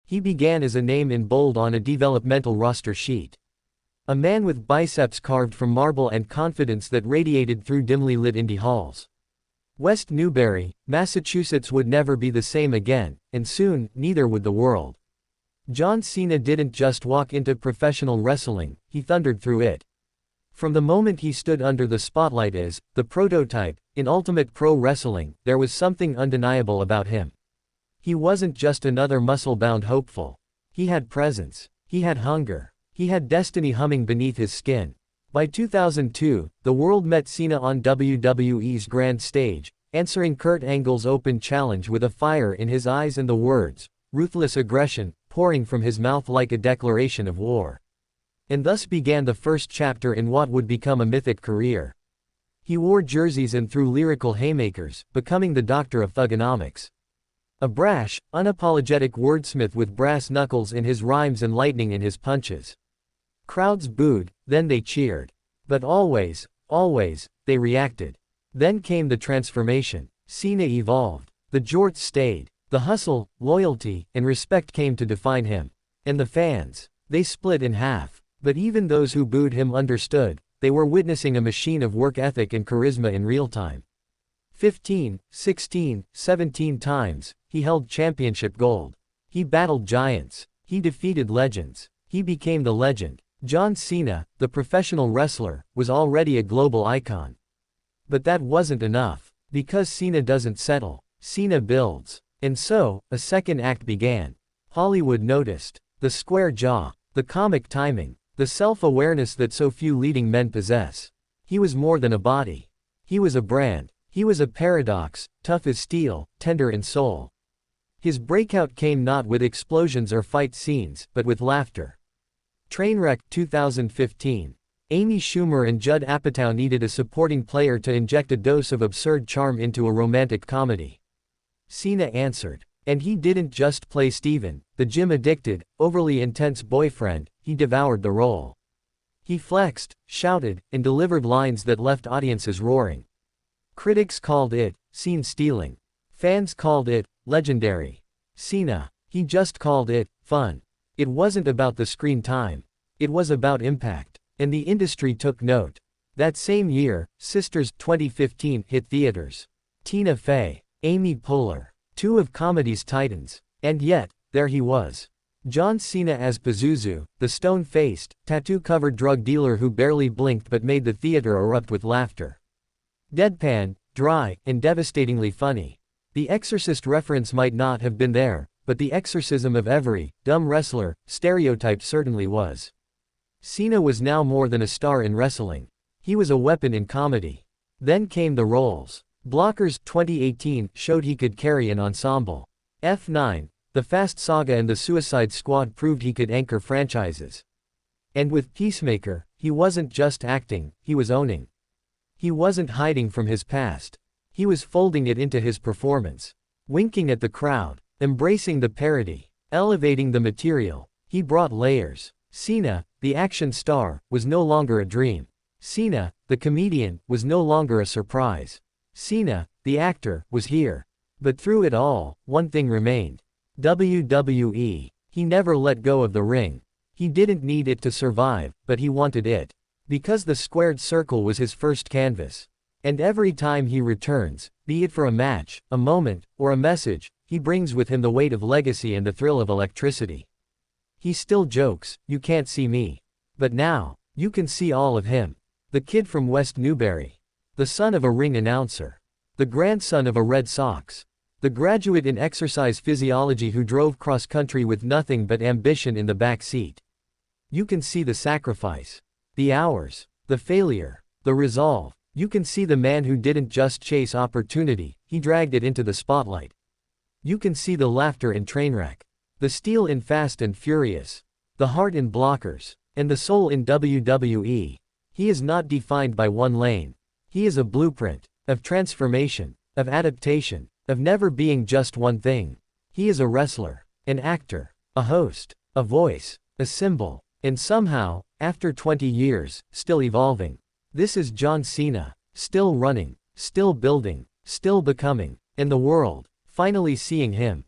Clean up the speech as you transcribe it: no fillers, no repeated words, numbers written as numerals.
He began as a name in bold on a developmental roster sheet. A man with biceps carved from marble and confidence that radiated through dimly lit indie halls. West Newbury, Massachusetts would never be the same again, and soon, neither would the world. John Cena didn't just walk into professional wrestling, he thundered through it. From the moment he stood under the spotlight as the prototype in Ultimate Pro Wrestling, there was something undeniable about him. He wasn't just another muscle-bound hopeful. He had presence. He had hunger. He had destiny humming beneath his skin. By 2002, the world met Cena on WWE's grand stage, answering Kurt Angle's open challenge with a fire in his eyes and the words, "ruthless aggression," pouring from his mouth like a declaration of war. And thus began the first chapter in what would become a mythic career. He wore jerseys and threw lyrical haymakers, becoming the Doctor of Thuganomics. A brash, unapologetic wordsmith with brass knuckles in his rhymes and lightning in his punches. Crowds booed, then they cheered. But always, they reacted. Then came the transformation. Cena evolved. The jorts stayed. The hustle, loyalty, and respect came to define him. And the fans, they split in half. But even those who booed him understood, they were witnessing a machine of work ethic and charisma in real time. 15, 16, 17 times, he held championship gold. He battled giants. He defeated legends. He became the legend. John Cena, the professional wrestler, was already a global icon. But that wasn't enough. Because Cena doesn't settle. Cena builds. And so, a second act began. Hollywood noticed. The square jaw. The comic timing. The self-awareness that so few leading men possess. He was more than a body. He was a brand. He was a paradox, tough as steel, tender in soul. His breakout came not with explosions or fight scenes, but with laughter. Trainwreck 2015. Amy Schumer and Judd Apatow needed a supporting player to inject a dose of absurd charm into a romantic comedy. Cena answered. And he didn't just play Steven, the gym-addicted, overly intense boyfriend, he devoured the role. He flexed, shouted, and delivered lines that left audiences roaring. Critics called it scene-stealing. Fans called it legendary. Cena, he just called it fun. It wasn't about the screen time. It was about impact. And the industry took note. That same year, Sisters 2015 hit theaters. Tina Fey, Amy Poehler, two of comedy's titans. And yet, there he was. John Cena as Pazuzu, the stone-faced, tattoo-covered drug dealer who barely blinked but made the theater erupt with laughter. Deadpan, dry, and devastatingly funny. The Exorcist reference might not have been there, but the exorcism of every dumb wrestler stereotype certainly was. Cena was now more than a star in wrestling. He was a weapon in comedy. Then came the roles. Blockers 2018 showed he could carry an ensemble. F9, The Fast Saga and the Suicide Squad proved he could anchor franchises. And with Peacemaker, he wasn't just acting, he was owning. He wasn't hiding from his past. He was folding it into his performance. Winking at the crowd. Embracing the parody. Elevating the material. He brought layers. Cena, the action star, was no longer a dream. Cena, the comedian, was no longer a surprise. Cena, the actor, was here. But through it all, one thing remained. WWE. He never let go of the ring. He didn't need it to survive, but he wanted it. Because the squared circle was his first canvas. And every time he returns, be it for a match, a moment, or a message, he brings with him the weight of legacy and the thrill of electricity. He still jokes, "You can't see me." But now, you can see all of him. The kid from West Newbury. The son of a ring announcer. The grandson of a Red Sox. The graduate in exercise physiology who drove cross-country with nothing but ambition in the back seat. You can see the sacrifice. The hours. The failure. The resolve. You can see the man who didn't just chase opportunity, he dragged it into the spotlight. You can see the laughter in Trainwreck. The steel in Fast and Furious. The heart in Blockers. And the soul in WWE. He is not defined by one lane. He is a blueprint. Of transformation. Of adaptation. Of never being just one thing. He is a wrestler. An actor. A host. A voice. A symbol. And somehow, after 20 years, still evolving. This is John Cena. Still running. Still building. Still becoming. And the world, finally seeing him.